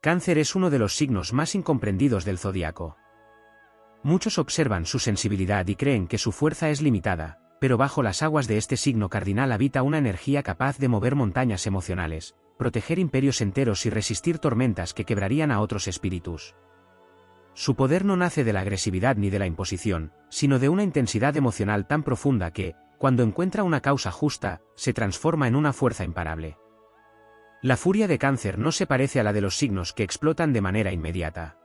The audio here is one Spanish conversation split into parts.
Cáncer es uno de los signos más incomprendidos del zodiaco. Muchos observan su sensibilidad y creen que su fuerza es limitada, pero bajo las aguas de este signo cardinal habita una energía capaz de mover montañas emocionales, proteger imperios enteros y resistir tormentas que quebrarían a otros espíritus. Su poder no nace de la agresividad ni de la imposición, sino de una intensidad emocional tan profunda que, cuando encuentra una causa justa, se transforma en una fuerza imparable. La furia de Cáncer no se parece a la de los signos que explotan de manera inmediata.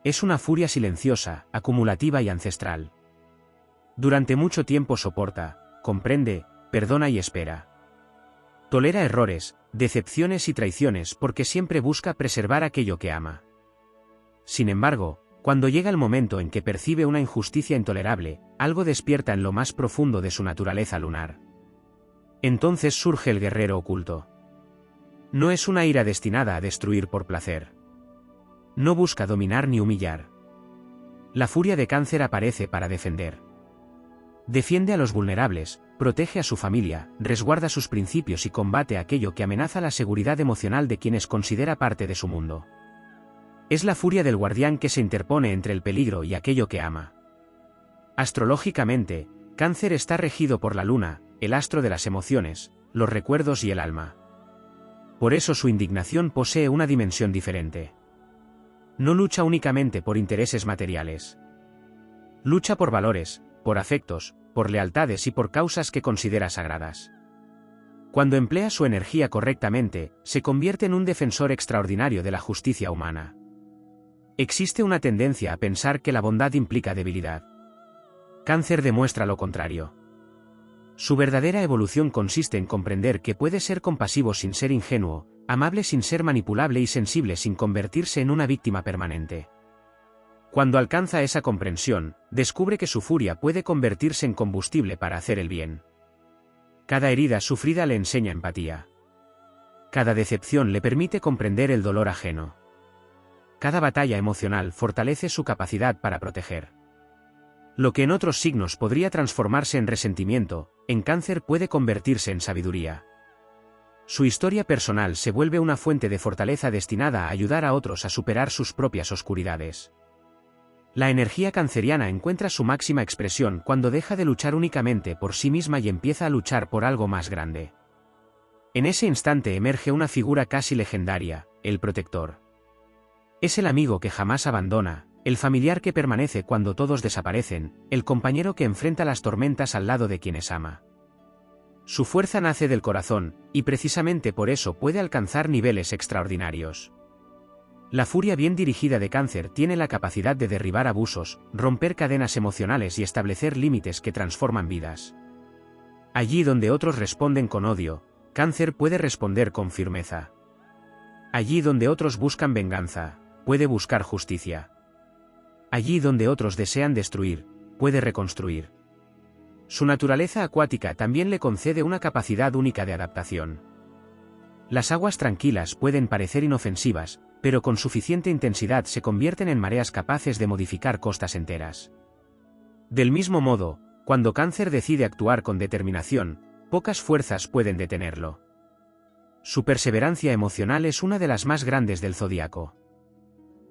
Es una furia silenciosa, acumulativa y ancestral. Durante mucho tiempo soporta, comprende, perdona y espera. Tolera errores, decepciones y traiciones porque siempre busca preservar aquello que ama. Sin embargo, cuando llega el momento en que percibe una injusticia intolerable, algo despierta en lo más profundo de su naturaleza lunar. Entonces surge el guerrero oculto. No es una ira destinada a destruir por placer. No busca dominar ni humillar. La furia de Cáncer aparece para defender. Defiende a los vulnerables, protege a su familia, resguarda sus principios y combate aquello que amenaza la seguridad emocional de quienes considera parte de su mundo. Es la furia del guardián que se interpone entre el peligro y aquello que ama. Astrológicamente, Cáncer está regido por la luna, el astro de las emociones, los recuerdos y el alma. Por eso su indignación posee una dimensión diferente. No lucha únicamente por intereses materiales. Lucha por valores, por afectos, por lealtades y por causas que considera sagradas. Cuando emplea su energía correctamente, se convierte en un defensor extraordinario de la justicia humana. Existe una tendencia a pensar que la bondad implica debilidad. Cáncer demuestra lo contrario. Su verdadera evolución consiste en comprender que puede ser compasivo sin ser ingenuo, amable sin ser manipulable y sensible sin convertirse en una víctima permanente. Cuando alcanza esa comprensión, descubre que su furia puede convertirse en combustible para hacer el bien. Cada herida sufrida le enseña empatía. Cada decepción le permite comprender el dolor ajeno. Cada batalla emocional fortalece su capacidad para proteger. Lo que en otros signos podría transformarse en resentimiento, en Cáncer puede convertirse en sabiduría. Su historia personal se vuelve una fuente de fortaleza destinada a ayudar a otros a superar sus propias oscuridades. La energía canceriana encuentra su máxima expresión cuando deja de luchar únicamente por sí misma y empieza a luchar por algo más grande. En ese instante emerge una figura casi legendaria, el protector. Es el amigo que jamás abandona, el familiar que permanece cuando todos desaparecen, el compañero que enfrenta las tormentas al lado de quienes ama. Su fuerza nace del corazón, y precisamente por eso puede alcanzar niveles extraordinarios. La furia bien dirigida de Cáncer tiene la capacidad de derribar abusos, romper cadenas emocionales y establecer límites que transforman vidas. Allí donde otros responden con odio, Cáncer puede responder con firmeza. Allí donde otros buscan venganza, puede buscar justicia. Allí donde otros desean destruir, puede reconstruir. Su naturaleza acuática también le concede una capacidad única de adaptación. Las aguas tranquilas pueden parecer inofensivas, pero con suficiente intensidad se convierten en mareas capaces de modificar costas enteras. Del mismo modo, cuando Cáncer decide actuar con determinación, pocas fuerzas pueden detenerlo. Su perseverancia emocional es una de las más grandes del zodiaco.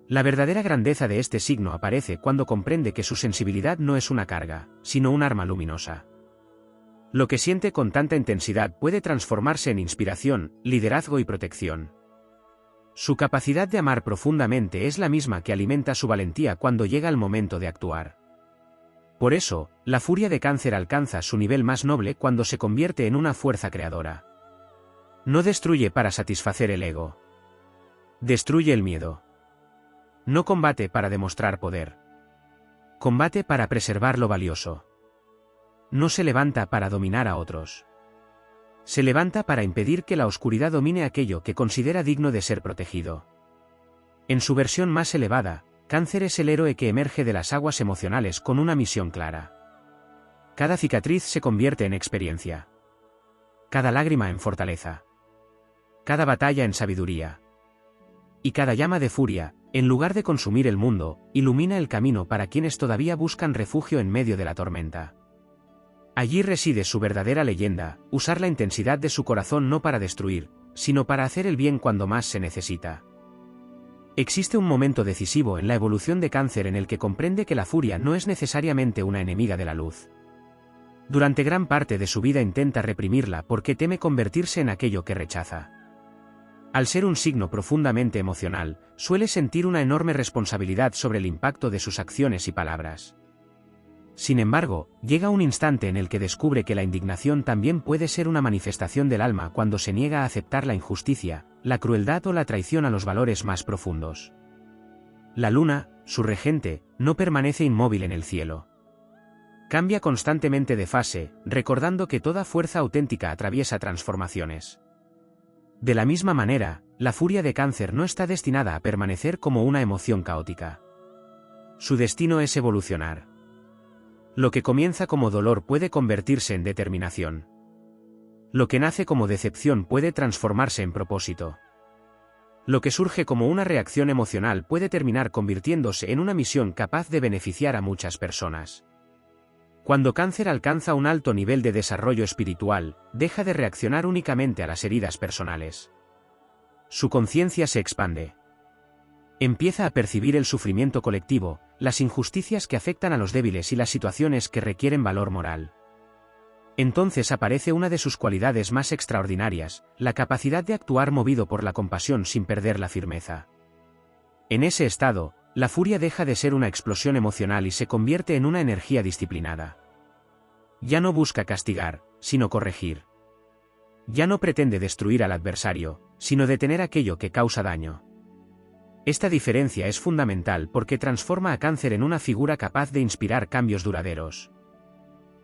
La verdadera grandeza de este signo aparece cuando comprende que su sensibilidad no es una carga, sino un arma luminosa. Lo que siente con tanta intensidad puede transformarse en inspiración, liderazgo y protección. Su capacidad de amar profundamente es la misma que alimenta su valentía cuando llega el momento de actuar. Por eso, la furia de Cáncer alcanza su nivel más noble cuando se convierte en una fuerza creadora. No destruye para satisfacer el ego. Destruye el miedo. No combate para demostrar poder. Combate para preservar lo valioso. No se levanta para dominar a otros. Se levanta para impedir que la oscuridad domine aquello que considera digno de ser protegido. En su versión más elevada, Cáncer es el héroe que emerge de las aguas emocionales con una misión clara. Cada cicatriz se convierte en experiencia. Cada lágrima en fortaleza. Cada batalla en sabiduría. Y cada llama de furia, en lugar de consumir el mundo, ilumina el camino para quienes todavía buscan refugio en medio de la tormenta. Allí reside su verdadera leyenda, usar la intensidad de su corazón no para destruir, sino para hacer el bien cuando más se necesita. Existe un momento decisivo en la evolución de Cáncer en el que comprende que la furia no es necesariamente una enemiga de la luz. Durante gran parte de su vida intenta reprimirla porque teme convertirse en aquello que rechaza. Al ser un signo profundamente emocional, suele sentir una enorme responsabilidad sobre el impacto de sus acciones y palabras. Sin embargo, llega un instante en el que descubre que la indignación también puede ser una manifestación del alma cuando se niega a aceptar la injusticia, la crueldad o la traición a los valores más profundos. La luna, su regente, no permanece inmóvil en el cielo. Cambia constantemente de fase, recordando que toda fuerza auténtica atraviesa transformaciones. De la misma manera, la furia de Cáncer no está destinada a permanecer como una emoción caótica. Su destino es evolucionar. Lo que comienza como dolor puede convertirse en determinación. Lo que nace como decepción puede transformarse en propósito. Lo que surge como una reacción emocional puede terminar convirtiéndose en una misión capaz de beneficiar a muchas personas. Cuando Cáncer alcanza un alto nivel de desarrollo espiritual, deja de reaccionar únicamente a las heridas personales. Su conciencia se expande. Empieza a percibir el sufrimiento colectivo, las injusticias que afectan a los débiles y las situaciones que requieren valor moral. Entonces aparece una de sus cualidades más extraordinarias, la capacidad de actuar movido por la compasión sin perder la firmeza. En ese estado, la furia deja de ser una explosión emocional y se convierte en una energía disciplinada. Ya no busca castigar, sino corregir. Ya no pretende destruir al adversario, sino detener aquello que causa daño. Esta diferencia es fundamental porque transforma a Cáncer en una figura capaz de inspirar cambios duraderos.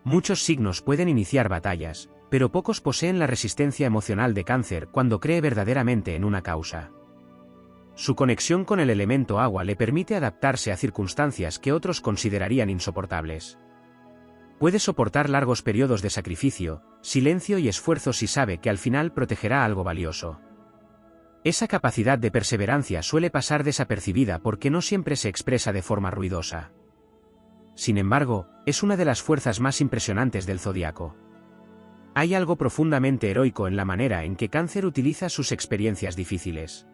Muchos signos pueden iniciar batallas, pero pocos poseen la resistencia emocional de Cáncer cuando cree verdaderamente en una causa. Su conexión con el elemento agua le permite adaptarse a circunstancias que otros considerarían insoportables. Puede soportar largos periodos de sacrificio, silencio y esfuerzo si sabe que al final protegerá algo valioso. Esa capacidad de perseverancia suele pasar desapercibida porque no siempre se expresa de forma ruidosa. Sin embargo, es una de las fuerzas más impresionantes del zodiaco. Hay algo profundamente heroico en la manera en que Cáncer utiliza sus experiencias difíciles.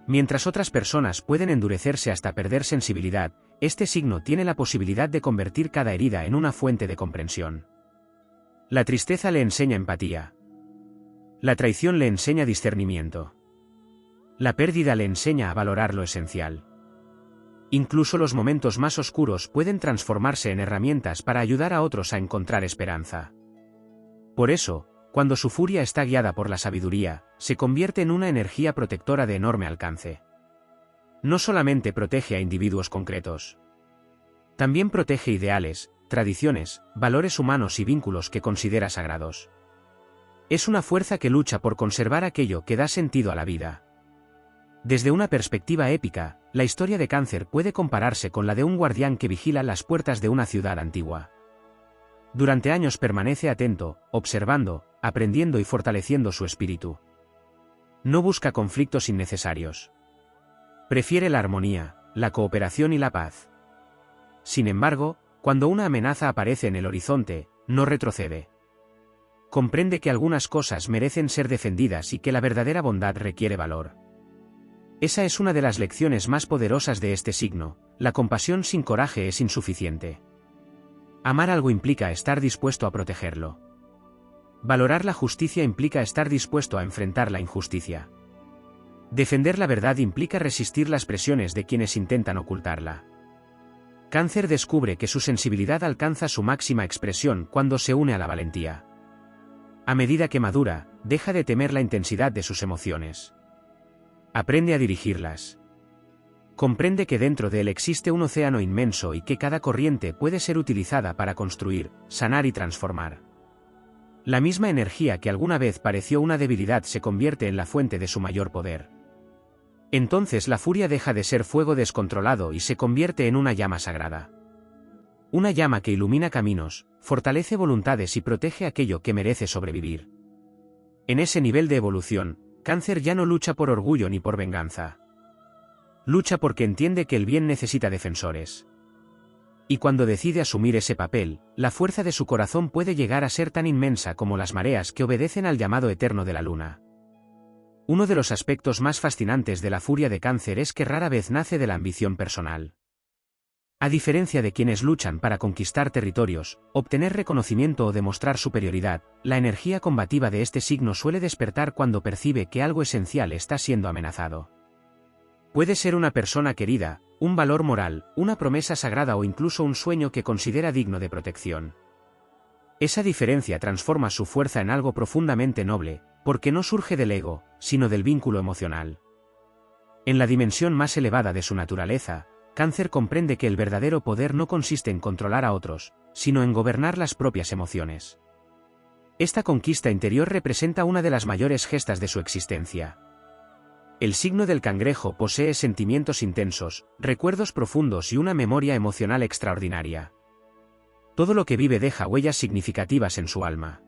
Mientras otras personas pueden endurecerse hasta perder sensibilidad, este signo tiene la posibilidad de convertir cada herida en una fuente de comprensión. La tristeza le enseña empatía. La traición le enseña discernimiento. La pérdida le enseña a valorar lo esencial. Incluso los momentos más oscuros pueden transformarse en herramientas para ayudar a otros a encontrar esperanza. Por eso, cuando su furia está guiada por la sabiduría, se convierte en una energía protectora de enorme alcance. No solamente protege a individuos concretos. También protege ideales, tradiciones, valores humanos y vínculos que considera sagrados. Es una fuerza que lucha por conservar aquello que da sentido a la vida. Desde una perspectiva épica, la historia de Cáncer puede compararse con la de un guardián que vigila las puertas de una ciudad antigua. Durante años permanece atento, observando, aprendiendo y fortaleciendo su espíritu. No busca conflictos innecesarios. Prefiere la armonía, la cooperación y la paz. Sin embargo, cuando una amenaza aparece en el horizonte, no retrocede. Comprende que algunas cosas merecen ser defendidas y que la verdadera bondad requiere valor. Esa es una de las lecciones más poderosas de este signo: la compasión sin coraje es insuficiente. Amar algo implica estar dispuesto a protegerlo. Valorar la justicia implica estar dispuesto a enfrentar la injusticia. Defender la verdad implica resistir las presiones de quienes intentan ocultarla. Cáncer descubre que su sensibilidad alcanza su máxima expresión cuando se une a la valentía. A medida que madura, deja de temer la intensidad de sus emociones. Aprende a dirigirlas. Comprende que dentro de él existe un océano inmenso y que cada corriente puede ser utilizada para construir, sanar y transformar. La misma energía que alguna vez pareció una debilidad se convierte en la fuente de su mayor poder. Entonces la furia deja de ser fuego descontrolado y se convierte en una llama sagrada. Una llama que ilumina caminos, fortalece voluntades y protege aquello que merece sobrevivir. En ese nivel de evolución, Cáncer ya no lucha por orgullo ni por venganza. Lucha porque entiende que el bien necesita defensores. Y cuando decide asumir ese papel, la fuerza de su corazón puede llegar a ser tan inmensa como las mareas que obedecen al llamado eterno de la luna. Uno de los aspectos más fascinantes de la furia de Cáncer es que rara vez nace de la ambición personal. A diferencia de quienes luchan para conquistar territorios, obtener reconocimiento o demostrar superioridad, la energía combativa de este signo suele despertar cuando percibe que algo esencial está siendo amenazado. Puede ser una persona querida, un valor moral, una promesa sagrada o incluso un sueño que considera digno de protección. Esa diferencia transforma su fuerza en algo profundamente noble, porque no surge del ego, sino del vínculo emocional. En la dimensión más elevada de su naturaleza, Cáncer comprende que el verdadero poder no consiste en controlar a otros, sino en gobernar las propias emociones. Esta conquista interior representa una de las mayores gestas de su existencia. El signo del cangrejo posee sentimientos intensos, recuerdos profundos y una memoria emocional extraordinaria. Todo lo que vive deja huellas significativas en su alma.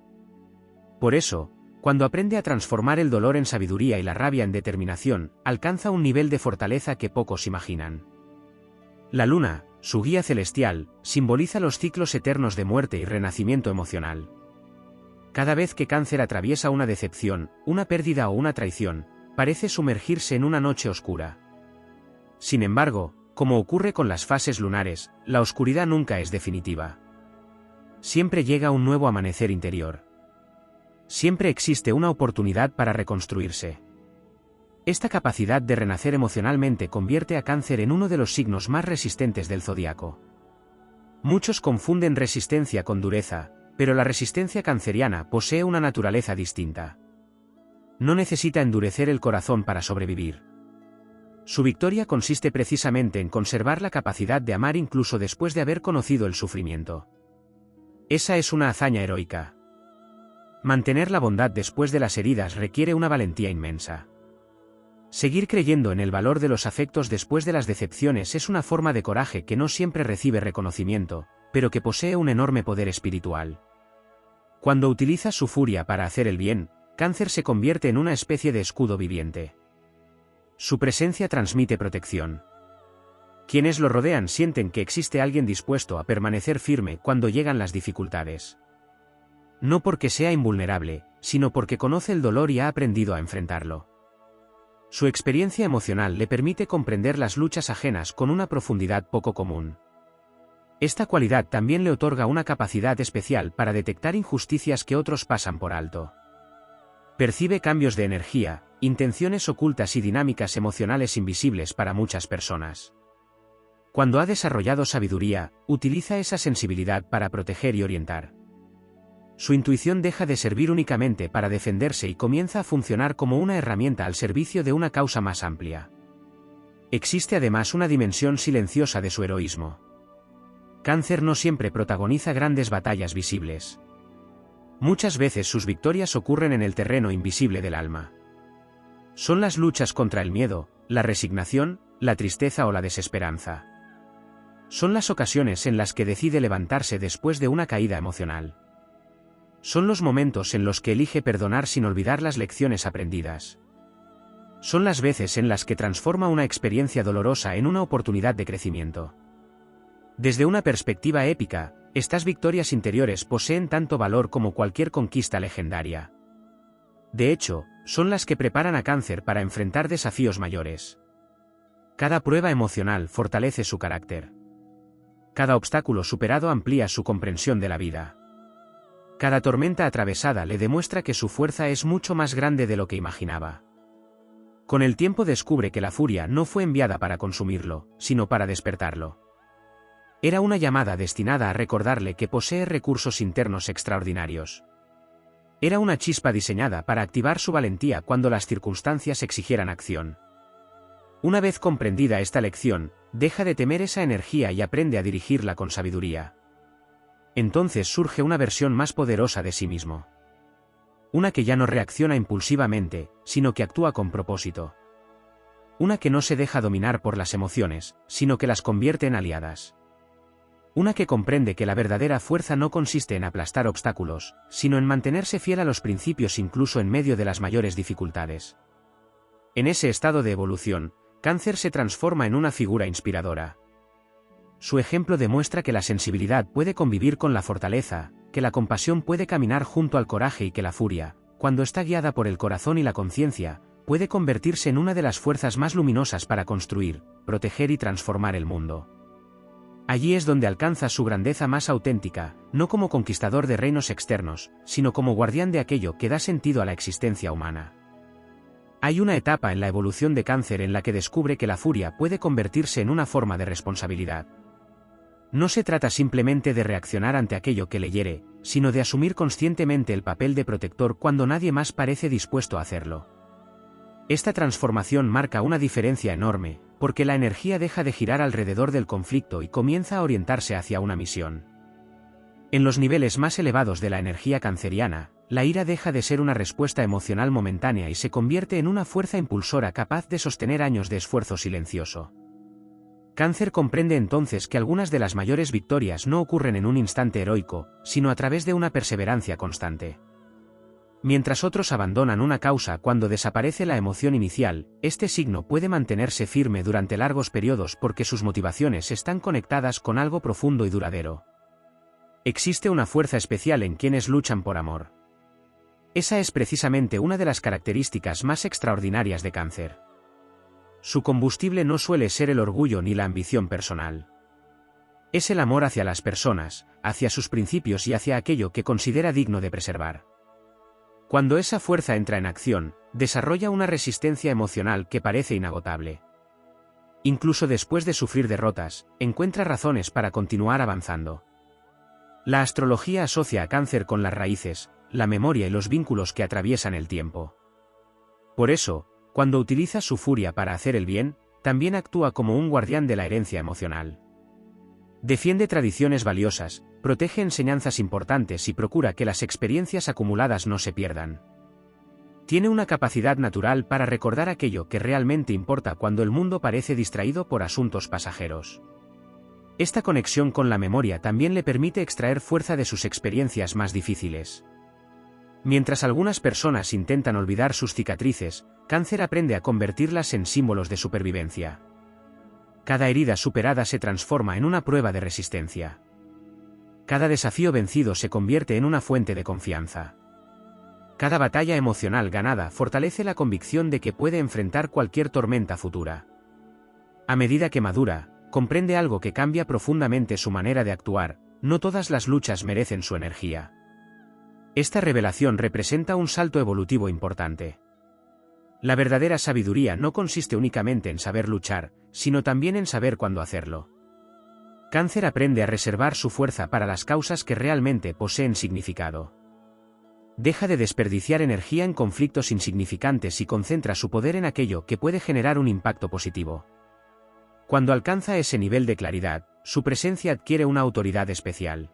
Por eso, cuando aprende a transformar el dolor en sabiduría y la rabia en determinación, alcanza un nivel de fortaleza que pocos imaginan. La luna, su guía celestial, simboliza los ciclos eternos de muerte y renacimiento emocional. Cada vez que Cáncer atraviesa una decepción, una pérdida o una traición, parece sumergirse en una noche oscura. Sin embargo, como ocurre con las fases lunares, la oscuridad nunca es definitiva. Siempre llega un nuevo amanecer interior. Siempre existe una oportunidad para reconstruirse. Esta capacidad de renacer emocionalmente convierte a Cáncer en uno de los signos más resistentes del zodiaco. Muchos confunden resistencia con dureza, pero la resistencia canceriana posee una naturaleza distinta. No necesita endurecer el corazón para sobrevivir. Su victoria consiste precisamente en conservar la capacidad de amar incluso después de haber conocido el sufrimiento. Esa es una hazaña heroica. Mantener la bondad después de las heridas requiere una valentía inmensa. Seguir creyendo en el valor de los afectos después de las decepciones es una forma de coraje que no siempre recibe reconocimiento, pero que posee un enorme poder espiritual. Cuando utiliza su furia para hacer el bien, Cáncer se convierte en una especie de escudo viviente. Su presencia transmite protección. Quienes lo rodean sienten que existe alguien dispuesto a permanecer firme cuando llegan las dificultades. No porque sea invulnerable, sino porque conoce el dolor y ha aprendido a enfrentarlo. Su experiencia emocional le permite comprender las luchas ajenas con una profundidad poco común. Esta cualidad también le otorga una capacidad especial para detectar injusticias que otros pasan por alto. Percibe cambios de energía, intenciones ocultas y dinámicas emocionales invisibles para muchas personas. Cuando ha desarrollado sabiduría, utiliza esa sensibilidad para proteger y orientar. Su intuición deja de servir únicamente para defenderse y comienza a funcionar como una herramienta al servicio de una causa más amplia. Existe además una dimensión silenciosa de su heroísmo. Cáncer no siempre protagoniza grandes batallas visibles. Muchas veces sus victorias ocurren en el terreno invisible del alma. Son las luchas contra el miedo, la resignación, la tristeza o la desesperanza. Son las ocasiones en las que decide levantarse después de una caída emocional. Son los momentos en los que elige perdonar sin olvidar las lecciones aprendidas. Son las veces en las que transforma una experiencia dolorosa en una oportunidad de crecimiento. Desde una perspectiva épica, estas victorias interiores poseen tanto valor como cualquier conquista legendaria. De hecho, son las que preparan a Cáncer para enfrentar desafíos mayores. Cada prueba emocional fortalece su carácter. Cada obstáculo superado amplía su comprensión de la vida. Cada tormenta atravesada le demuestra que su fuerza es mucho más grande de lo que imaginaba. Con el tiempo descubre que la furia no fue enviada para consumirlo, sino para despertarlo. Era una llamada destinada a recordarle que posee recursos internos extraordinarios. Era una chispa diseñada para activar su valentía cuando las circunstancias exigieran acción. Una vez comprendida esta lección, deja de temer esa energía y aprende a dirigirla con sabiduría. Entonces surge una versión más poderosa de sí mismo. Una que ya no reacciona impulsivamente, sino que actúa con propósito. Una que no se deja dominar por las emociones, sino que las convierte en aliadas. Una que comprende que la verdadera fuerza no consiste en aplastar obstáculos, sino en mantenerse fiel a los principios incluso en medio de las mayores dificultades. En ese estado de evolución, Cáncer se transforma en una figura inspiradora. Su ejemplo demuestra que la sensibilidad puede convivir con la fortaleza, que la compasión puede caminar junto al coraje y que la furia, cuando está guiada por el corazón y la conciencia, puede convertirse en una de las fuerzas más luminosas para construir, proteger y transformar el mundo. Allí es donde alcanza su grandeza más auténtica, no como conquistador de reinos externos, sino como guardián de aquello que da sentido a la existencia humana. Hay una etapa en la evolución de Cáncer en la que descubre que la furia puede convertirse en una forma de responsabilidad. No se trata simplemente de reaccionar ante aquello que le hiere, sino de asumir conscientemente el papel de protector cuando nadie más parece dispuesto a hacerlo. Esta transformación marca una diferencia enorme, porque la energía deja de girar alrededor del conflicto y comienza a orientarse hacia una misión. En los niveles más elevados de la energía canceriana, la ira deja de ser una respuesta emocional momentánea y se convierte en una fuerza impulsora capaz de sostener años de esfuerzo silencioso. Cáncer comprende entonces que algunas de las mayores victorias no ocurren en un instante heroico, sino a través de una perseverancia constante. Mientras otros abandonan una causa cuando desaparece la emoción inicial, este signo puede mantenerse firme durante largos periodos porque sus motivaciones están conectadas con algo profundo y duradero. Existe una fuerza especial en quienes luchan por amor. Esa es precisamente una de las características más extraordinarias de Cáncer. Su combustible no suele ser el orgullo ni la ambición personal. Es el amor hacia las personas, hacia sus principios y hacia aquello que considera digno de preservar. Cuando esa fuerza entra en acción, desarrolla una resistencia emocional que parece inagotable. Incluso después de sufrir derrotas, encuentra razones para continuar avanzando. La astrología asocia a Cáncer con las raíces, la memoria y los vínculos que atraviesan el tiempo. Por eso, cuando utiliza su furia para hacer el bien, también actúa como un guardián de la herencia emocional. Defiende tradiciones valiosas, protege enseñanzas importantes y procura que las experiencias acumuladas no se pierdan. Tiene una capacidad natural para recordar aquello que realmente importa cuando el mundo parece distraído por asuntos pasajeros. Esta conexión con la memoria también le permite extraer fuerza de sus experiencias más difíciles. Mientras algunas personas intentan olvidar sus cicatrices, Cáncer aprende a convertirlas en símbolos de supervivencia. Cada herida superada se transforma en una prueba de resistencia. Cada desafío vencido se convierte en una fuente de confianza. Cada batalla emocional ganada fortalece la convicción de que puede enfrentar cualquier tormenta futura. A medida que madura, comprende algo que cambia profundamente su manera de actuar: no todas las luchas merecen su energía. Esta revelación representa un salto evolutivo importante. La verdadera sabiduría no consiste únicamente en saber luchar, sino también en saber cuándo hacerlo. Cáncer aprende a reservar su fuerza para las causas que realmente poseen significado. Deja de desperdiciar energía en conflictos insignificantes y concentra su poder en aquello que puede generar un impacto positivo. Cuando alcanza ese nivel de claridad, su presencia adquiere una autoridad especial.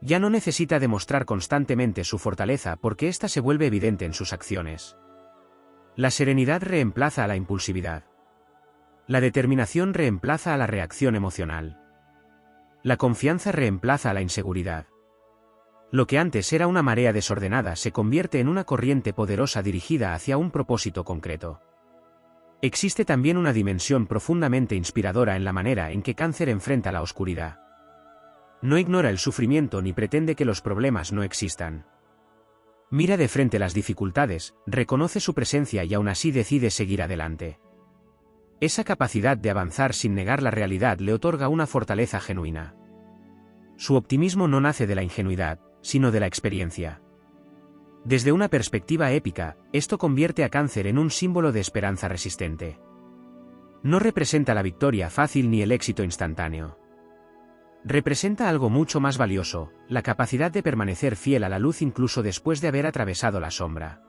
Ya no necesita demostrar constantemente su fortaleza porque ésta se vuelve evidente en sus acciones. La serenidad reemplaza a la impulsividad. La determinación reemplaza a la reacción emocional. La confianza reemplaza a la inseguridad. Lo que antes era una marea desordenada se convierte en una corriente poderosa dirigida hacia un propósito concreto. Existe también una dimensión profundamente inspiradora en la manera en que Cáncer enfrenta la oscuridad. No ignora el sufrimiento ni pretende que los problemas no existan. Mira de frente las dificultades, reconoce su presencia y aún así decide seguir adelante. Esa capacidad de avanzar sin negar la realidad le otorga una fortaleza genuina. Su optimismo no nace de la ingenuidad, sino de la experiencia. Desde una perspectiva épica, esto convierte a Cáncer en un símbolo de esperanza resistente. No representa la victoria fácil ni el éxito instantáneo. Representa algo mucho más valioso: la capacidad de permanecer fiel a la luz incluso después de haber atravesado la sombra.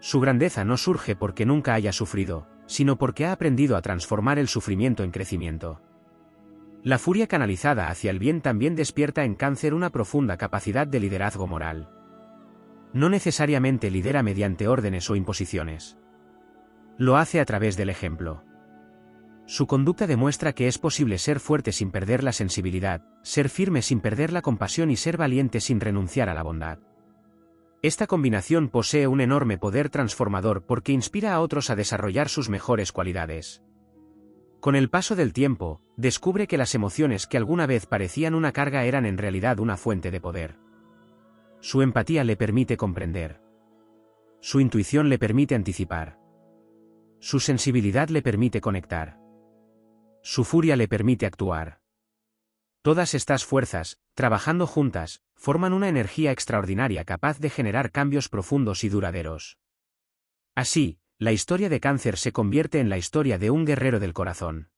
Su grandeza no surge porque nunca haya sufrido, sino porque ha aprendido a transformar el sufrimiento en crecimiento. La furia canalizada hacia el bien también despierta en Cáncer una profunda capacidad de liderazgo moral. No necesariamente lidera mediante órdenes o imposiciones. Lo hace a través del ejemplo. Su conducta demuestra que es posible ser fuerte sin perder la sensibilidad, ser firme sin perder la compasión y ser valiente sin renunciar a la bondad. Esta combinación posee un enorme poder transformador porque inspira a otros a desarrollar sus mejores cualidades. Con el paso del tiempo, descubre que las emociones que alguna vez parecían una carga eran en realidad una fuente de poder. Su empatía le permite comprender. Su intuición le permite anticipar. Su sensibilidad le permite conectar. Su furia le permite actuar. Todas estas fuerzas, trabajando juntas, forman una energía extraordinaria capaz de generar cambios profundos y duraderos. Así, la historia de Cáncer se convierte en la historia de un guerrero del corazón.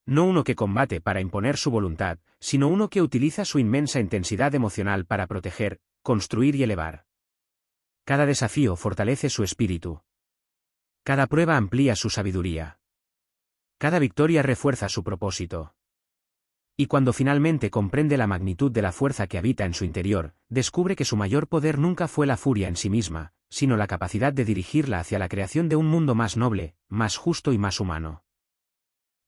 No uno que combate para imponer su voluntad, sino uno que utiliza su inmensa intensidad emocional para proteger, construir y elevar. Cada desafío fortalece su espíritu. Cada prueba amplía su sabiduría. Cada victoria refuerza su propósito. Y cuando finalmente comprende la magnitud de la fuerza que habita en su interior, descubre que su mayor poder nunca fue la furia en sí misma, sino la capacidad de dirigirla hacia la creación de un mundo más noble, más justo y más humano.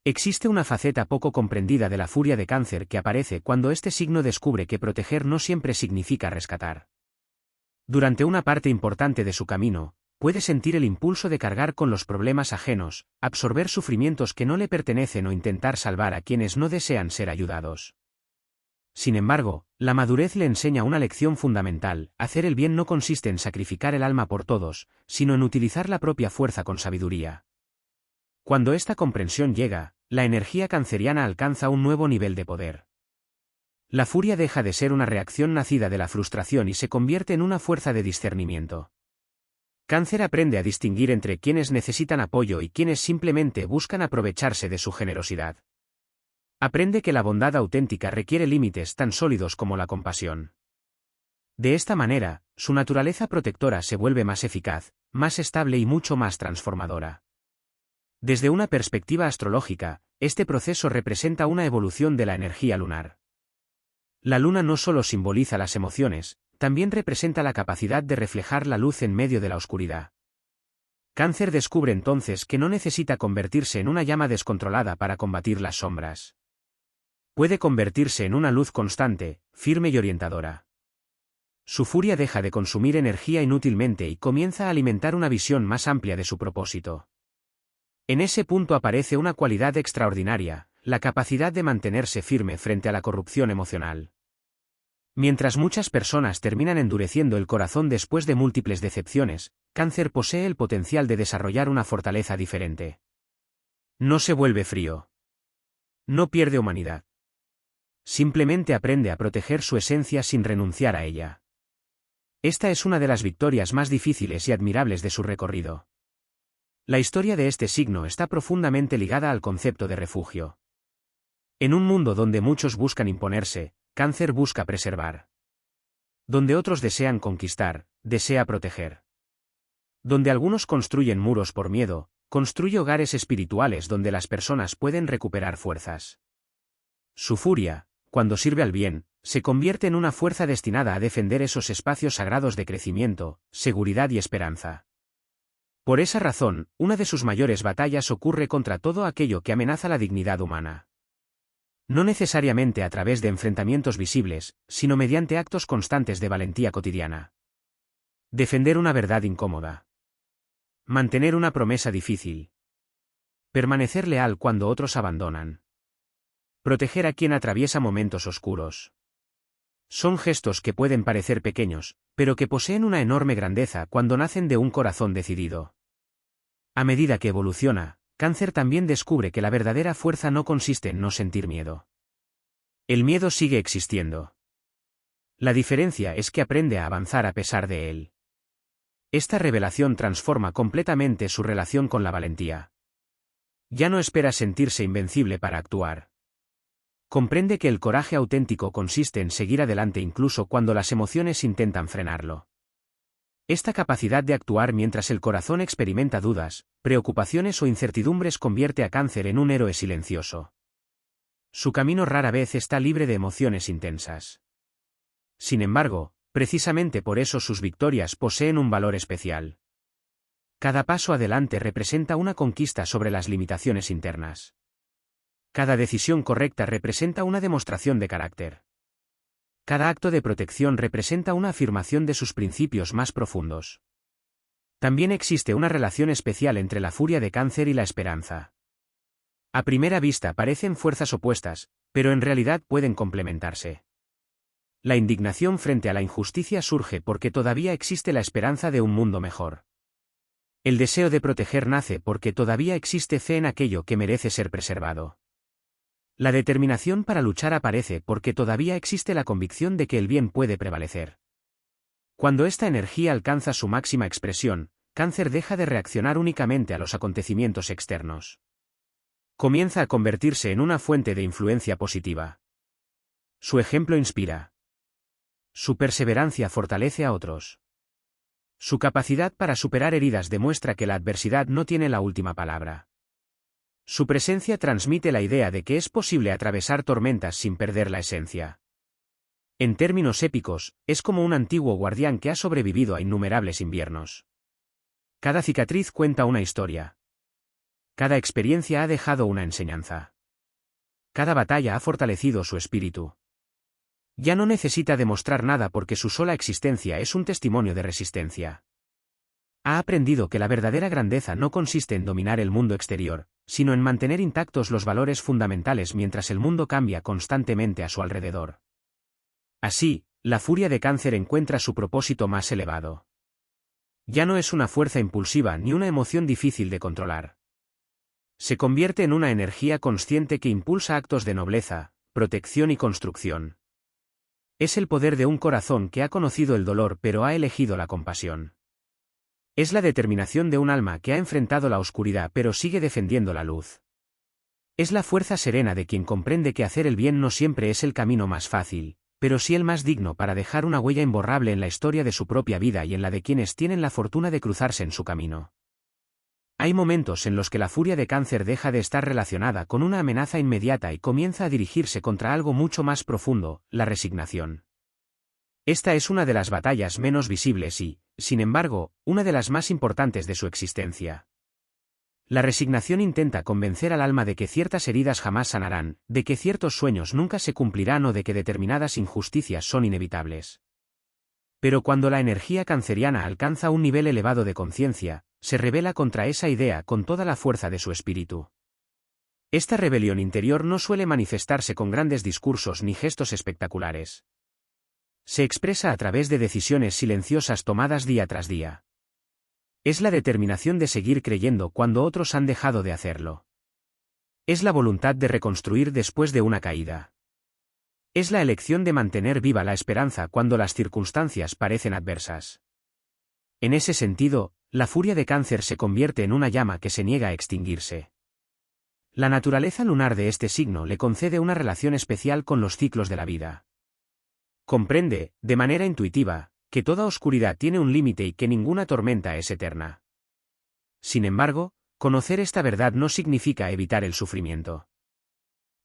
Existe una faceta poco comprendida de la furia de Cáncer que aparece cuando este signo descubre que proteger no siempre significa rescatar. Durante una parte importante de su camino, puede sentir el impulso de cargar con los problemas ajenos, absorber sufrimientos que no le pertenecen o intentar salvar a quienes no desean ser ayudados. Sin embargo, la madurez le enseña una lección fundamental: hacer el bien no consiste en sacrificar el alma por todos, sino en utilizar la propia fuerza con sabiduría. Cuando esta comprensión llega, la energía canceriana alcanza un nuevo nivel de poder. La furia deja de ser una reacción nacida de la frustración y se convierte en una fuerza de discernimiento. Cáncer aprende a distinguir entre quienes necesitan apoyo y quienes simplemente buscan aprovecharse de su generosidad. Aprende que la bondad auténtica requiere límites tan sólidos como la compasión. De esta manera, su naturaleza protectora se vuelve más eficaz, más estable y mucho más transformadora. Desde una perspectiva astrológica, este proceso representa una evolución de la energía lunar. La luna no solo simboliza las emociones, también representa la capacidad de reflejar la luz en medio de la oscuridad. Cáncer descubre entonces que no necesita convertirse en una llama descontrolada para combatir las sombras. Puede convertirse en una luz constante, firme y orientadora. Su furia deja de consumir energía inútilmente y comienza a alimentar una visión más amplia de su propósito. En ese punto aparece una cualidad extraordinaria: la capacidad de mantenerse firme frente a la corrupción emocional. Mientras muchas personas terminan endureciendo el corazón después de múltiples decepciones, Cáncer posee el potencial de desarrollar una fortaleza diferente. No se vuelve frío. No pierde humanidad. Simplemente aprende a proteger su esencia sin renunciar a ella. Esta es una de las victorias más difíciles y admirables de su recorrido. La historia de este signo está profundamente ligada al concepto de refugio. En un mundo donde muchos buscan imponerse, Cáncer busca preservar. Donde otros desean conquistar, desea proteger. Donde algunos construyen muros por miedo, construye hogares espirituales donde las personas pueden recuperar fuerzas. Su furia, cuando sirve al bien, se convierte en una fuerza destinada a defender esos espacios sagrados de crecimiento, seguridad y esperanza. Por esa razón, una de sus mayores batallas ocurre contra todo aquello que amenaza la dignidad humana. No necesariamente a través de enfrentamientos visibles, sino mediante actos constantes de valentía cotidiana. Defender una verdad incómoda. Mantener una promesa difícil. Permanecer leal cuando otros abandonan. Proteger a quien atraviesa momentos oscuros. Son gestos que pueden parecer pequeños, pero que poseen una enorme grandeza cuando nacen de un corazón decidido. A medida que evoluciona, Cáncer también descubre que la verdadera fuerza no consiste en no sentir miedo. El miedo sigue existiendo. La diferencia es que aprende a avanzar a pesar de él. Esta revelación transforma completamente su relación con la valentía. Ya no espera sentirse invencible para actuar. Comprende que el coraje auténtico consiste en seguir adelante incluso cuando las emociones intentan frenarlo. Esta capacidad de actuar mientras el corazón experimenta dudas, preocupaciones o incertidumbres convierte a Cáncer en un héroe silencioso. Su camino rara vez está libre de emociones intensas. Sin embargo, precisamente por eso sus victorias poseen un valor especial. Cada paso adelante representa una conquista sobre las limitaciones internas. Cada decisión correcta representa una demostración de carácter. Cada acto de protección representa una afirmación de sus principios más profundos. También existe una relación especial entre la furia de Cáncer y la esperanza. A primera vista parecen fuerzas opuestas, pero en realidad pueden complementarse. La indignación frente a la injusticia surge porque todavía existe la esperanza de un mundo mejor. El deseo de proteger nace porque todavía existe fe en aquello que merece ser preservado. La determinación para luchar aparece porque todavía existe la convicción de que el bien puede prevalecer. Cuando esta energía alcanza su máxima expresión, Cáncer deja de reaccionar únicamente a los acontecimientos externos. Comienza a convertirse en una fuente de influencia positiva. Su ejemplo inspira. Su perseverancia fortalece a otros. Su capacidad para superar heridas demuestra que la adversidad no tiene la última palabra. Su presencia transmite la idea de que es posible atravesar tormentas sin perder la esencia. En términos épicos, es como un antiguo guardián que ha sobrevivido a innumerables inviernos. Cada cicatriz cuenta una historia. Cada experiencia ha dejado una enseñanza. Cada batalla ha fortalecido su espíritu. Ya no necesita demostrar nada porque su sola existencia es un testimonio de resistencia. Ha aprendido que la verdadera grandeza no consiste en dominar el mundo exterior, sino en mantener intactos los valores fundamentales mientras el mundo cambia constantemente a su alrededor. Así, la furia de Cáncer encuentra su propósito más elevado. Ya no es una fuerza impulsiva ni una emoción difícil de controlar. Se convierte en una energía consciente que impulsa actos de nobleza, protección y construcción. Es el poder de un corazón que ha conocido el dolor pero ha elegido la compasión. Es la determinación de un alma que ha enfrentado la oscuridad pero sigue defendiendo la luz. Es la fuerza serena de quien comprende que hacer el bien no siempre es el camino más fácil, pero sí el más digno para dejar una huella imborrable en la historia de su propia vida y en la de quienes tienen la fortuna de cruzarse en su camino. Hay momentos en los que la furia de Cáncer deja de estar relacionada con una amenaza inmediata y comienza a dirigirse contra algo mucho más profundo, la resignación. Esta es una de las batallas menos visibles y, sin embargo, una de las más importantes de su existencia. La resignación intenta convencer al alma de que ciertas heridas jamás sanarán, de que ciertos sueños nunca se cumplirán o de que determinadas injusticias son inevitables. Pero cuando la energía canceriana alcanza un nivel elevado de conciencia, se rebela contra esa idea con toda la fuerza de su espíritu. Esta rebelión interior no suele manifestarse con grandes discursos ni gestos espectaculares. Se expresa a través de decisiones silenciosas tomadas día tras día. Es la determinación de seguir creyendo cuando otros han dejado de hacerlo. Es la voluntad de reconstruir después de una caída. Es la elección de mantener viva la esperanza cuando las circunstancias parecen adversas. En ese sentido, la furia de Cáncer se convierte en una llama que se niega a extinguirse. La naturaleza lunar de este signo le concede una relación especial con los ciclos de la vida. Comprende, de manera intuitiva, que toda oscuridad tiene un límite y que ninguna tormenta es eterna. Sin embargo, conocer esta verdad no significa evitar el sufrimiento.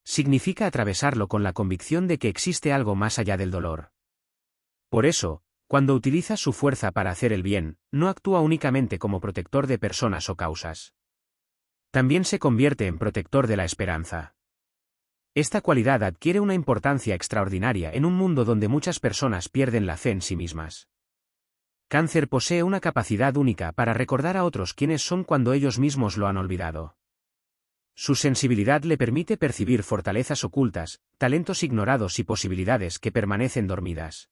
Significa atravesarlo con la convicción de que existe algo más allá del dolor. Por eso, cuando utiliza su fuerza para hacer el bien, no actúa únicamente como protector de personas o causas. También se convierte en protector de la esperanza. Esta cualidad adquiere una importancia extraordinaria en un mundo donde muchas personas pierden la fe en sí mismas. Cáncer posee una capacidad única para recordar a otros quiénes son cuando ellos mismos lo han olvidado. Su sensibilidad le permite percibir fortalezas ocultas, talentos ignorados y posibilidades que permanecen dormidas.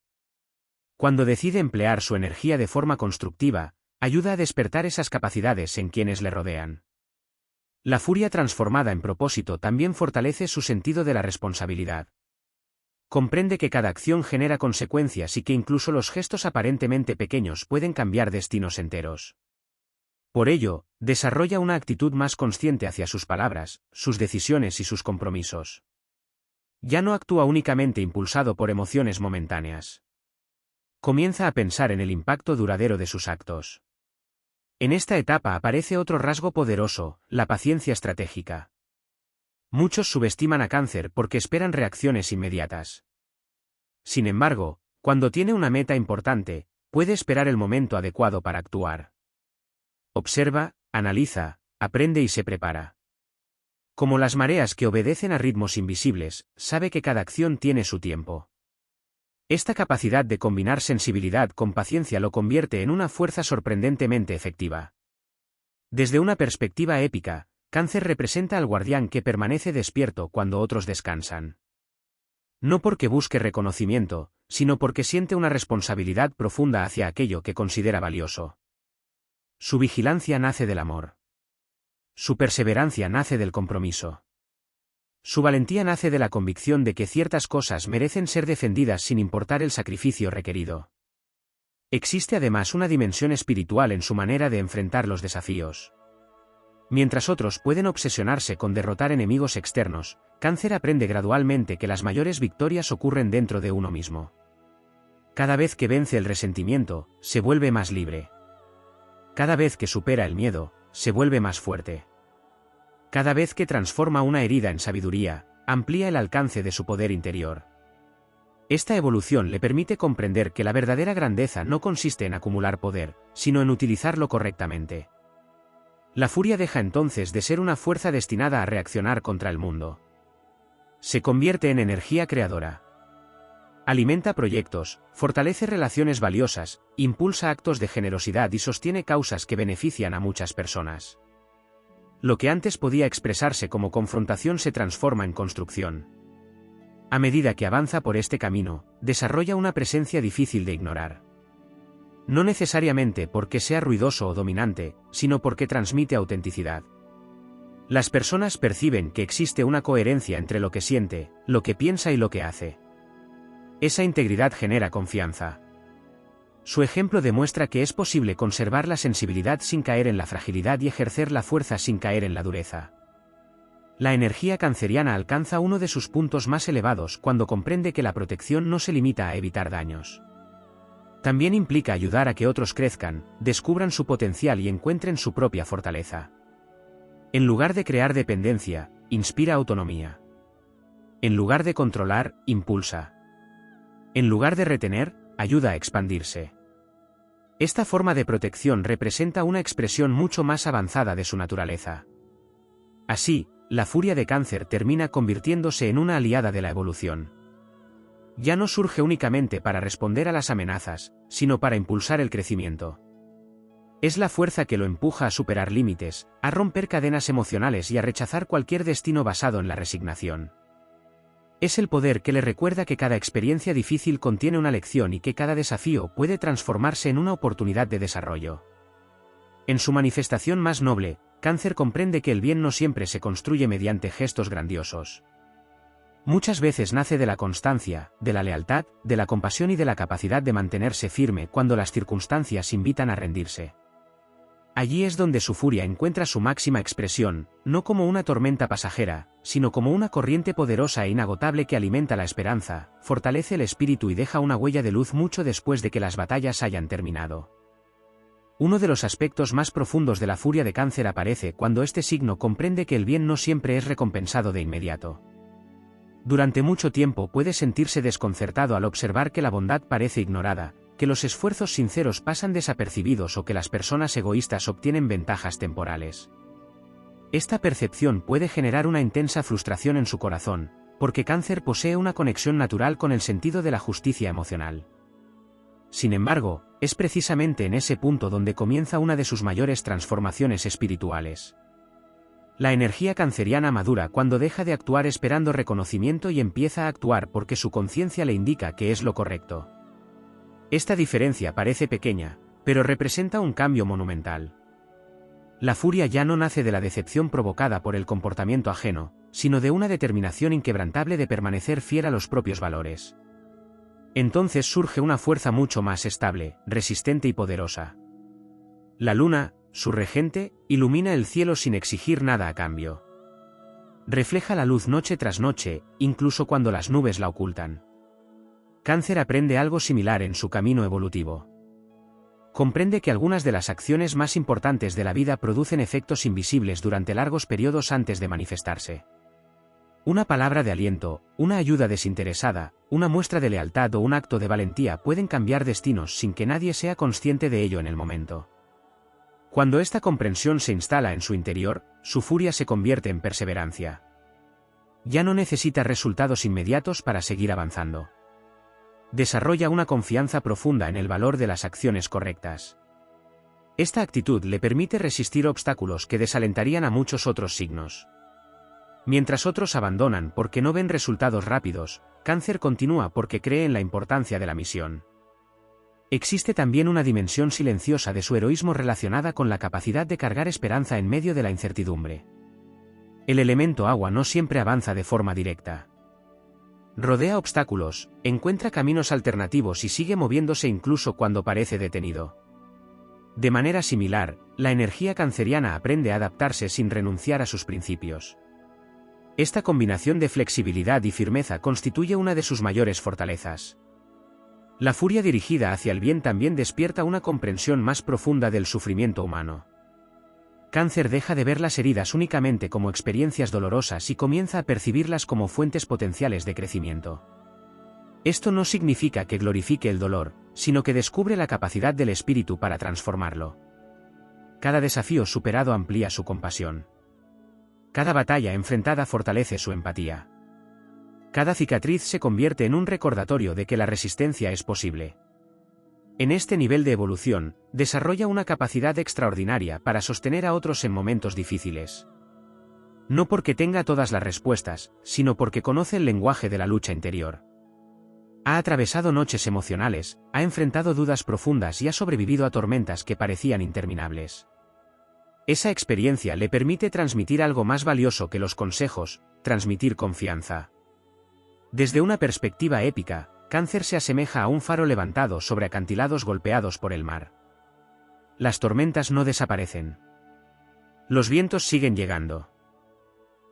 Cuando decide emplear su energía de forma constructiva, ayuda a despertar esas capacidades en quienes le rodean. La furia transformada en propósito también fortalece su sentido de la responsabilidad. Comprende que cada acción genera consecuencias y que incluso los gestos aparentemente pequeños pueden cambiar destinos enteros. Por ello, desarrolla una actitud más consciente hacia sus palabras, sus decisiones y sus compromisos. Ya no actúa únicamente impulsado por emociones momentáneas. Comienza a pensar en el impacto duradero de sus actos. En esta etapa aparece otro rasgo poderoso, la paciencia estratégica. Muchos subestiman a Cáncer porque esperan reacciones inmediatas. Sin embargo, cuando tiene una meta importante, puede esperar el momento adecuado para actuar. Observa, analiza, aprende y se prepara. Como las mareas que obedecen a ritmos invisibles, sabe que cada acción tiene su tiempo. Esta capacidad de combinar sensibilidad con paciencia lo convierte en una fuerza sorprendentemente efectiva. Desde una perspectiva épica, Cáncer representa al guardián que permanece despierto cuando otros descansan. No porque busque reconocimiento, sino porque siente una responsabilidad profunda hacia aquello que considera valioso. Su vigilancia nace del amor. Su perseverancia nace del compromiso. Su valentía nace de la convicción de que ciertas cosas merecen ser defendidas sin importar el sacrificio requerido. Existe además una dimensión espiritual en su manera de enfrentar los desafíos. Mientras otros pueden obsesionarse con derrotar enemigos externos, Cáncer aprende gradualmente que las mayores victorias ocurren dentro de uno mismo. Cada vez que vence el resentimiento, se vuelve más libre. Cada vez que supera el miedo, se vuelve más fuerte. Cada vez que transforma una herida en sabiduría, amplía el alcance de su poder interior. Esta evolución le permite comprender que la verdadera grandeza no consiste en acumular poder, sino en utilizarlo correctamente. La furia deja entonces de ser una fuerza destinada a reaccionar contra el mundo. Se convierte en energía creadora. Alimenta proyectos, fortalece relaciones valiosas, impulsa actos de generosidad y sostiene causas que benefician a muchas personas. Lo que antes podía expresarse como confrontación se transforma en construcción. A medida que avanza por este camino, desarrolla una presencia difícil de ignorar. No necesariamente porque sea ruidoso o dominante, sino porque transmite autenticidad. Las personas perciben que existe una coherencia entre lo que siente, lo que piensa y lo que hace. Esa integridad genera confianza. Su ejemplo demuestra que es posible conservar la sensibilidad sin caer en la fragilidad y ejercer la fuerza sin caer en la dureza. La energía canceriana alcanza uno de sus puntos más elevados cuando comprende que la protección no se limita a evitar daños. También implica ayudar a que otros crezcan, descubran su potencial y encuentren su propia fortaleza. En lugar de crear dependencia, inspira autonomía. En lugar de controlar, impulsa. En lugar de retener, ayuda a expandirse. Esta forma de protección representa una expresión mucho más avanzada de su naturaleza. Así, la furia de Cáncer termina convirtiéndose en una aliada de la evolución. Ya no surge únicamente para responder a las amenazas, sino para impulsar el crecimiento. Es la fuerza que lo empuja a superar límites, a romper cadenas emocionales y a rechazar cualquier destino basado en la resignación. Es el poder que le recuerda que cada experiencia difícil contiene una lección y que cada desafío puede transformarse en una oportunidad de desarrollo. En su manifestación más noble, Cáncer comprende que el bien no siempre se construye mediante gestos grandiosos. Muchas veces nace de la constancia, de la lealtad, de la compasión y de la capacidad de mantenerse firme cuando las circunstancias invitan a rendirse. Allí es donde su furia encuentra su máxima expresión, no como una tormenta pasajera, sino como una corriente poderosa e inagotable que alimenta la esperanza, fortalece el espíritu y deja una huella de luz mucho después de que las batallas hayan terminado. Uno de los aspectos más profundos de la furia de Cáncer aparece cuando este signo comprende que el bien no siempre es recompensado de inmediato. Durante mucho tiempo puede sentirse desconcertado al observar que la bondad parece ignorada, que los esfuerzos sinceros pasan desapercibidos o que las personas egoístas obtienen ventajas temporales. Esta percepción puede generar una intensa frustración en su corazón, porque Cáncer posee una conexión natural con el sentido de la justicia emocional. Sin embargo, es precisamente en ese punto donde comienza una de sus mayores transformaciones espirituales. La energía canceriana madura cuando deja de actuar esperando reconocimiento y empieza a actuar porque su conciencia le indica que es lo correcto. Esta diferencia parece pequeña, pero representa un cambio monumental. La furia ya no nace de la decepción provocada por el comportamiento ajeno, sino de una determinación inquebrantable de permanecer fiel a los propios valores. Entonces surge una fuerza mucho más estable, resistente y poderosa. La luna, su regente, ilumina el cielo sin exigir nada a cambio. Refleja la luz noche tras noche, incluso cuando las nubes la ocultan. Cáncer aprende algo similar en su camino evolutivo. Comprende que algunas de las acciones más importantes de la vida producen efectos invisibles durante largos periodos antes de manifestarse. Una palabra de aliento, una ayuda desinteresada, una muestra de lealtad o un acto de valentía pueden cambiar destinos sin que nadie sea consciente de ello en el momento. Cuando esta comprensión se instala en su interior, su furia se convierte en perseverancia. Ya no necesita resultados inmediatos para seguir avanzando. Desarrolla una confianza profunda en el valor de las acciones correctas. Esta actitud le permite resistir obstáculos que desalentarían a muchos otros signos. Mientras otros abandonan porque no ven resultados rápidos, Cáncer continúa porque cree en la importancia de la misión. Existe también una dimensión silenciosa de su heroísmo relacionada con la capacidad de cargar esperanza en medio de la incertidumbre. El elemento agua no siempre avanza de forma directa. Rodea obstáculos, encuentra caminos alternativos y sigue moviéndose incluso cuando parece detenido. De manera similar, la energía canceriana aprende a adaptarse sin renunciar a sus principios. Esta combinación de flexibilidad y firmeza constituye una de sus mayores fortalezas. La furia dirigida hacia el bien también despierta una comprensión más profunda del sufrimiento humano. Cáncer deja de ver las heridas únicamente como experiencias dolorosas y comienza a percibirlas como fuentes potenciales de crecimiento. Esto no significa que glorifique el dolor, sino que descubre la capacidad del espíritu para transformarlo. Cada desafío superado amplía su compasión. Cada batalla enfrentada fortalece su empatía. Cada cicatriz se convierte en un recordatorio de que la resistencia es posible. En este nivel de evolución, desarrolla una capacidad extraordinaria para sostener a otros en momentos difíciles. No porque tenga todas las respuestas, sino porque conoce el lenguaje de la lucha interior. Ha atravesado noches emocionales, ha enfrentado dudas profundas y ha sobrevivido a tormentas que parecían interminables. Esa experiencia le permite transmitir algo más valioso que los consejos, transmitir confianza. Desde una perspectiva épica, Cáncer se asemeja a un faro levantado sobre acantilados golpeados por el mar. Las tormentas no desaparecen. Los vientos siguen llegando.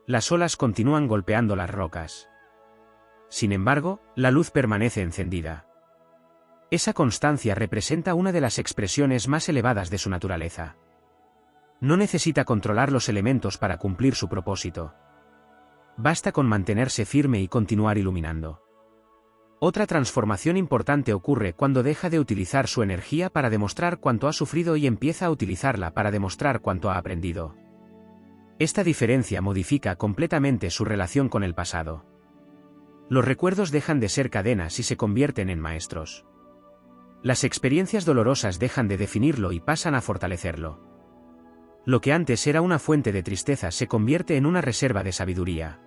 Las olas continúan golpeando las rocas. Sin embargo, la luz permanece encendida. Esa constancia representa una de las expresiones más elevadas de su naturaleza. No necesita controlar los elementos para cumplir su propósito. Basta con mantenerse firme y continuar iluminando. Otra transformación importante ocurre cuando deja de utilizar su energía para demostrar cuánto ha sufrido y empieza a utilizarla para demostrar cuánto ha aprendido. Esta diferencia modifica completamente su relación con el pasado. Los recuerdos dejan de ser cadenas y se convierten en maestros. Las experiencias dolorosas dejan de definirlo y pasan a fortalecerlo. Lo que antes era una fuente de tristeza se convierte en una reserva de sabiduría.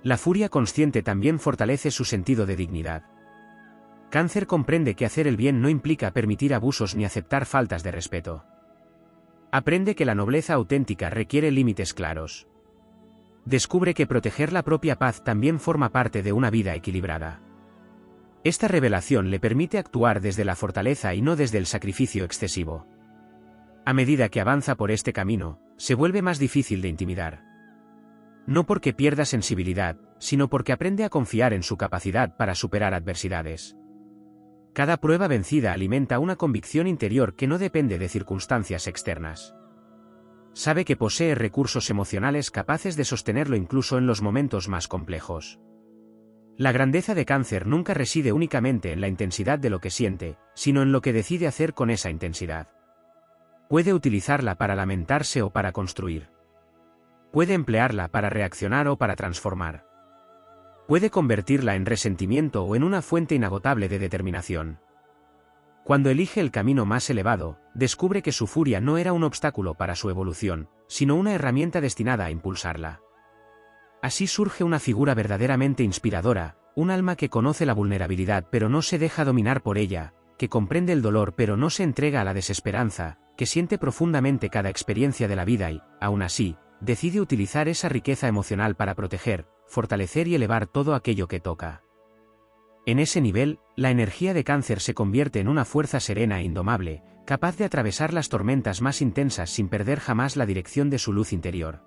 La furia consciente también fortalece su sentido de dignidad. Cáncer comprende que hacer el bien no implica permitir abusos ni aceptar faltas de respeto. Aprende que la nobleza auténtica requiere límites claros. Descubre que proteger la propia paz también forma parte de una vida equilibrada. Esta revelación le permite actuar desde la fortaleza y no desde el sacrificio excesivo. A medida que avanza por este camino, se vuelve más difícil de intimidar. No porque pierda sensibilidad, sino porque aprende a confiar en su capacidad para superar adversidades. Cada prueba vencida alimenta una convicción interior que no depende de circunstancias externas. Sabe que posee recursos emocionales capaces de sostenerlo incluso en los momentos más complejos. La grandeza de Cáncer nunca reside únicamente en la intensidad de lo que siente, sino en lo que decide hacer con esa intensidad. Puede utilizarla para lamentarse o para construir. Puede emplearla para reaccionar o para transformar. Puede convertirla en resentimiento o en una fuente inagotable de determinación. Cuando elige el camino más elevado, descubre que su furia no era un obstáculo para su evolución, sino una herramienta destinada a impulsarla. Así surge una figura verdaderamente inspiradora, un alma que conoce la vulnerabilidad pero no se deja dominar por ella, que comprende el dolor pero no se entrega a la desesperanza, que siente profundamente cada experiencia de la vida y, aún así, decide utilizar esa riqueza emocional para proteger, fortalecer y elevar todo aquello que toca. En ese nivel, la energía de Cáncer se convierte en una fuerza serena e indomable, capaz de atravesar las tormentas más intensas sin perder jamás la dirección de su luz interior.